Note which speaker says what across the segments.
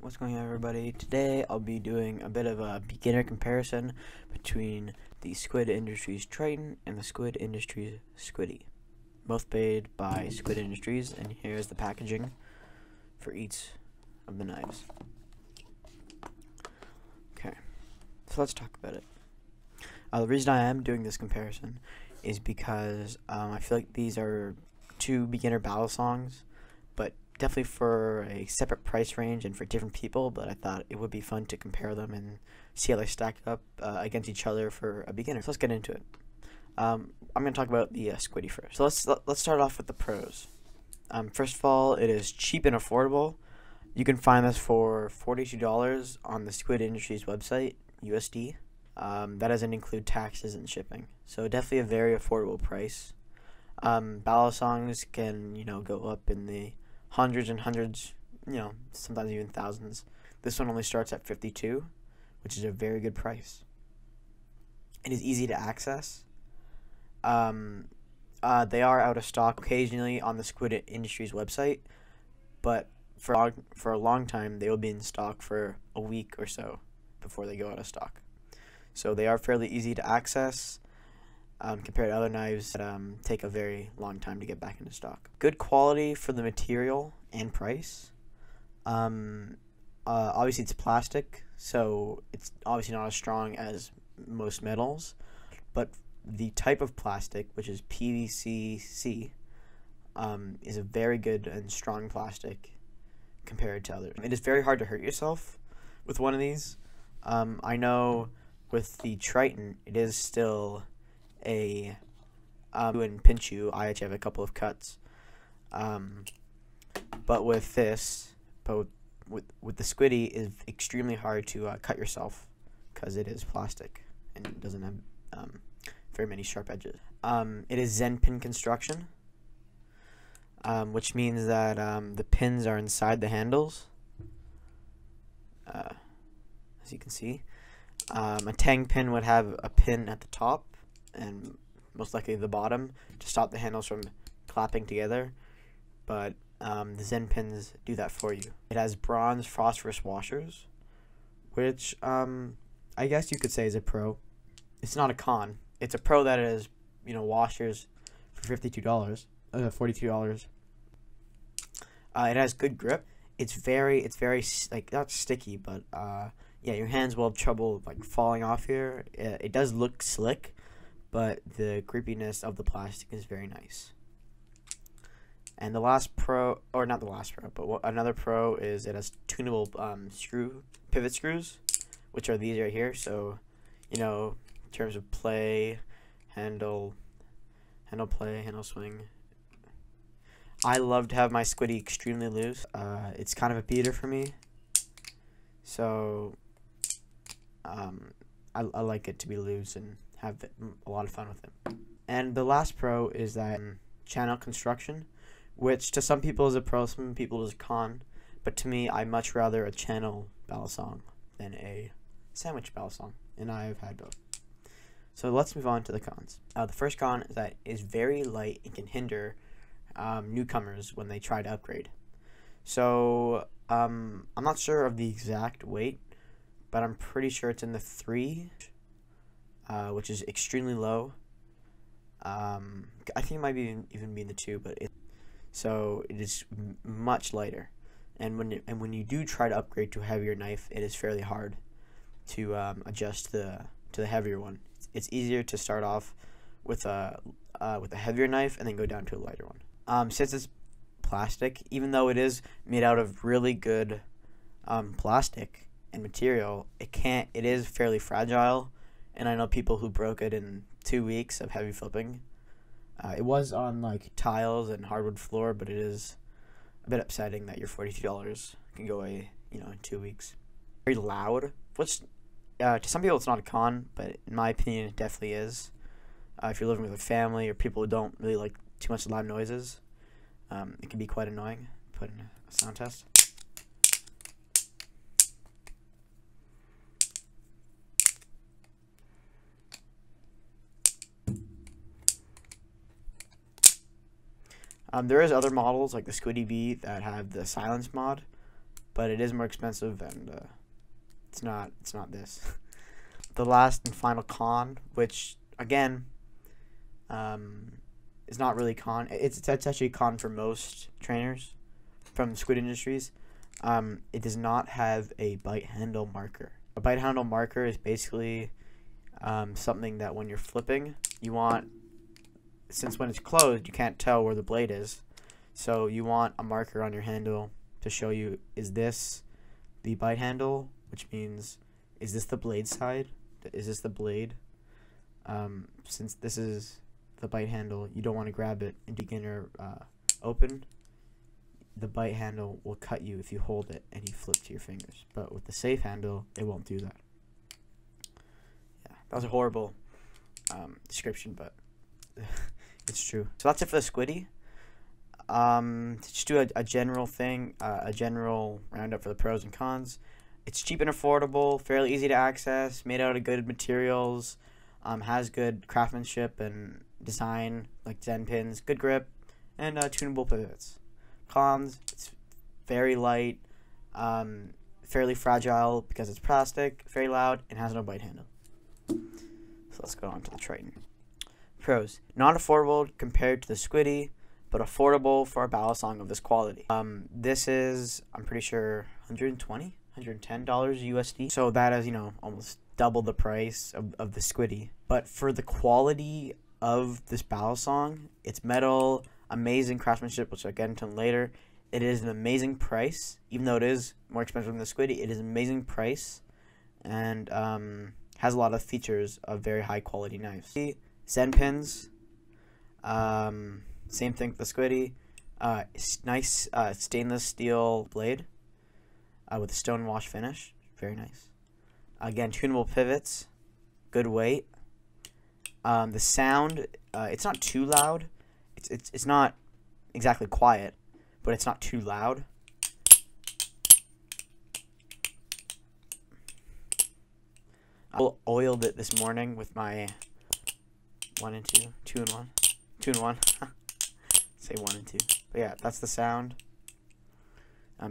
Speaker 1: What's going on, everybody? Today I'll be doing a bit of a beginner comparison between the Squid Industries Triton and the Squid Industries Squiddy, both made by Squid Industries, and here's the packaging for each of the knives. Okay, so let's talk about it. The reason I am doing this comparison is because I feel like these are two beginner battle songs, but definitely for a separate price range and for different people, but I thought it would be fun to compare them and see how they stack up against each other for a beginner. So let's get into it. I'm going to talk about the Squiddy first. So let's start off with the pros. First of all, it is cheap and affordable. You can find this for $42 on the Squid Industries website, USD. That doesn't include taxes and shipping, so definitely a very affordable price. Battle songs can, go up in the hundreds and hundreds, sometimes even thousands. This one only starts at $52, which is a very good price. It is easy to access. They are out of stock occasionally on the Squid Industries website, but for a long time they will be in stock for a week or so before they go out of stock. So they are fairly easy to access compared to other knives that take a very long time to get back into stock. Good quality for the material and price. Obviously it's plastic, so it's obviously not as strong as most metals, but the type of plastic, which is PVC-C, is a very good and strong plastic compared to others. It is very hard to hurt yourself with one of these. I know with the Triton, it is still a and pinch you. I actually have a couple of cuts, but with this, with the Squiddy, is extremely hard to cut yourself because it is plastic and it doesn't have very many sharp edges. It is Zen pin construction, which means that the pins are inside the handles, as you can see. A tang pin would have a pin at the top and most likely the bottom to stop the handles from clapping together, but the Zen pins do that for you. It has bronze phosphorus washers, which I guess you could say is a pro. It's not a con. It's a pro that it is, washers for $42, $42. It has good grip. It's very like, not sticky, but yeah, your hands will have trouble like falling off here. It does look slick, but the grippiness of the plastic is very nice. And the last pro, or not the last pro, but another pro is it has tunable pivot screws, which are these right here. So, in terms of play, handle play, handle swing. I love to have my Squiddy extremely loose. It's kind of a beater for me, so I like it to be loose and have a lot of fun with it. And the last pro is that channel construction, which to some people is a pro, some people is a con, but to me, I much rather a channel battle song than a sandwich battle song, and I've had both. So let's move on to the cons. The first con is that it is very light and can hinder newcomers when they try to upgrade. So I'm not sure of the exact weight, but I'm pretty sure it's in the 3, which is extremely low. I think it might be even be in the 2, but so it is much lighter. And when you do try to upgrade to a heavier knife, it is fairly hard to adjust to the heavier one. It's easier to start off with a heavier knife and then go down to a lighter one. Since it's plastic, even though it is made out of really good plastic and material, it is fairly fragile, and I know people who broke it in 2 weeks of heavy flipping. It was on like tiles and hardwood floor, but it is a bit upsetting that your $42 can go away, in 2 weeks. Very loud, which to some people it's not a con, but in my opinion it definitely is. If you're living with a family or people who don't really like too much loud noises, it can be quite annoying. Put in a sound test. There is other models like the Squiddy B that have the silence mod, but it is more expensive, and it's not this. The last and final con, which again is not really con. It's actually a con for most trainers from the squid industries. It does not have a bite handle marker. A bite handle marker is basically something that when you're flipping, you want, since when it's closed, you can't tell where the blade is. So you want a marker on your handle to show you, is this the bite handle, which means, is this the blade side? Is this the blade? Since this is the bite handle, you don't want to grab it in beginner open. The bite handle will cut you if you hold it and you flip to your fingers. But with the safe handle, it won't do that. Yeah, that was a horrible description, but it's true. So that's it for the squiddy. Just do a general thing, a general roundup for the pros and cons. It's cheap and affordable, fairly easy to access, made out of good materials, has good craftsmanship and design, like Zen pins, good grip, and tunable pivots. Cons, it's very light, fairly fragile because it's plastic, very loud, and has no bite handle. So let's go on to the Triton. Pros, not affordable compared to the squiddy, but affordable for a battle song of this quality. This is, I'm pretty sure, $110 USD. So that is, you know, almost double the price of the squiddy. But for the quality of this battle song, it's metal, amazing craftsmanship, which I'll get into later. It is an amazing price, even though it is more expensive than the squiddy. It is an amazing price, and has a lot of features of very high quality knives. Zen pins, same thing with the squiddy. Nice stainless steel blade with a stone wash finish, very nice. Again, tunable pivots, good weight. The sound, it's not too loud. It's not exactly quiet, but it's not too loud. I oiled it this morning with my 1 and 2, 2 and 1, 2 and 1. Say 1 and 2. But yeah, that's the sound.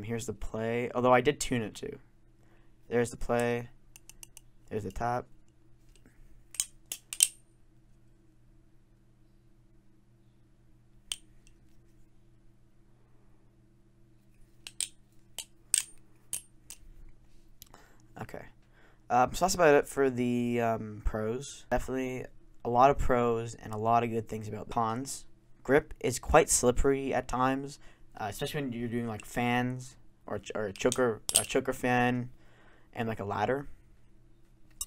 Speaker 1: Here's the play. Although I did tune it too. There's the play. There's the tap. Okay. So that's about it for the pros. Definitely a lot of pros and a lot of good things about the cons. Grip is quite slippery at times, especially when you're doing like fans or a choker fan and like a ladder.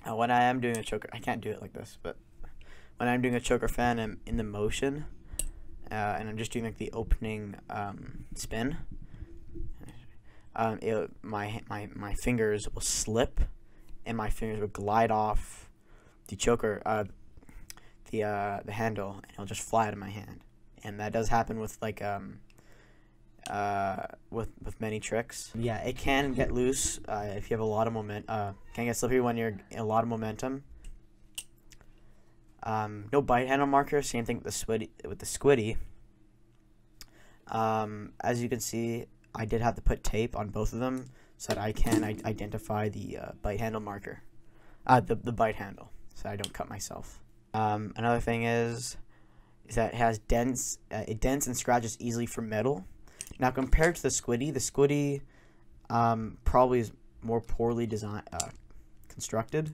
Speaker 1: When I am doing a choker, I can't do it like this, but when I'm doing a choker fan, I'm in the motion, and I'm just doing like the opening spin. My fingers will slip, and my fingers will glide off the choker, the handle, and it'll just fly out of my hand. And that does happen with like with many tricks. Yeah, it can get loose if you have a lot of can get slippery when you're in a lot of momentum. No bite handle marker. Same thing with the squiddy. As you can see, I did have to put tape on both of them so that I can identify the bite handle marker, the bite handle, so I don't cut myself. Another thing is that it has dents. It dents and scratches easily for metal. Now compared to the squiddy probably is more poorly designed, constructed,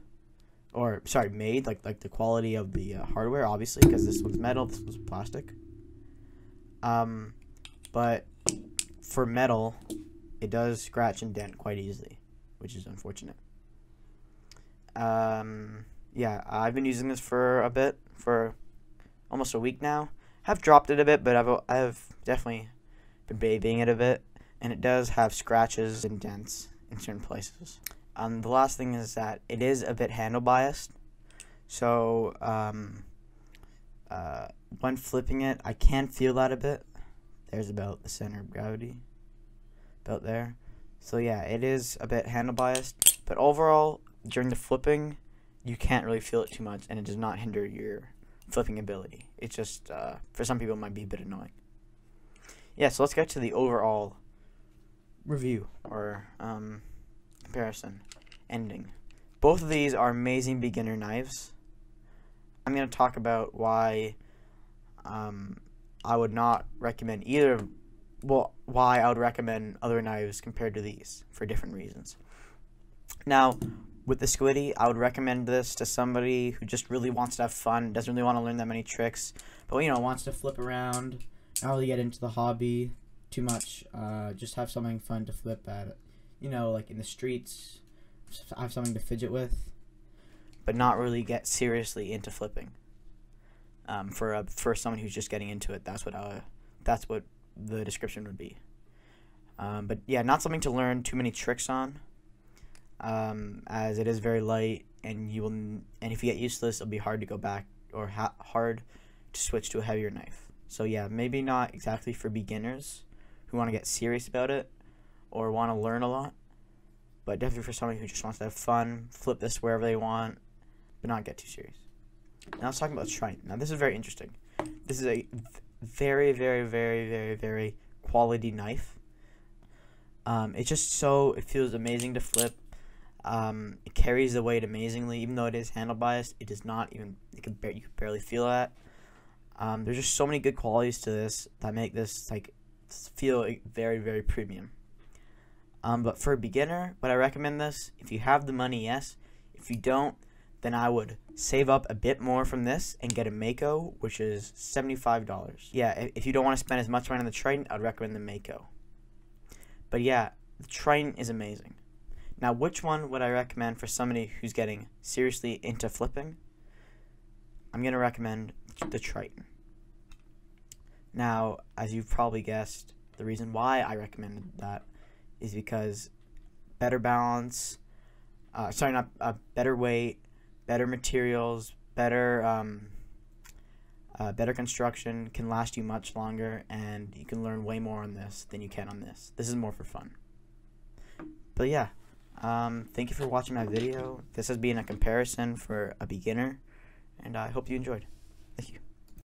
Speaker 1: or sorry, made. Like the quality of the hardware, obviously, because this one's metal, this one's plastic. But for metal, it does scratch and dent quite easily, which is unfortunate. Yeah, I've been using this for a bit, for almost a week now. I've dropped it a bit, but I've definitely been babying it a bit, and it does have scratches and dents in certain places. The last thing is that it is a bit handle biased, so when flipping it, I can feel that a bit. There's about the center of gravity, about there. So yeah, it is a bit handle biased, but overall, during the flipping, you can't really feel it too much, and it does not hinder your flipping ability. It's just, for some people, it might be a bit annoying. Yeah, so let's get to the overall review or comparison ending. Both of these are amazing beginner knives. I'm going to talk about why I would not recommend either. Well, why I would recommend other knives compared to these for different reasons. Now, with the Squiddy, I would recommend this to somebody who just really wants to have fun, doesn't really want to learn that many tricks, but wants to flip around, not really get into the hobby too much. Just have something fun to flip at, like in the streets, have something to fidget with, but not really get seriously into flipping. For someone who's just getting into it, that's what the description would be. But yeah, not something to learn too many tricks on, as it is very light, and if you get used to this, it'll be hard to go back, or hard to switch to a heavier knife. So yeah, maybe not exactly for beginners who want to get serious about it or want to learn a lot, but definitely for somebody who just wants to have fun, flip this wherever they want, but not get too serious. Now let's talk about Triton. Now this is very interesting. This is a very, very, very, very, very quality knife. It feels amazing to flip. It carries the weight amazingly, even though it is handle biased. It does not even, you can barely feel that. There's just so many good qualities to this that make this feel very, very premium. But for a beginner, would I recommend this? If you have the money, yes. If you don't, then I would save up a bit more from this and get a Mako, which is $75. Yeah, if you don't want to spend as much money on the Triton, I'd recommend the Mako. But yeah, the Triton is amazing. Now, which one would I recommend for somebody who's getting seriously into flipping? I'm going to recommend the Triton. Now, as you've probably guessed, the reason why I recommended that is because better balance, better weight, better materials, better construction, can last you much longer, and you can learn way more on this than you can on this. This is more for fun. But yeah, thank you for watching my video. This has been a comparison for a beginner, and I hope you enjoyed. Thank you.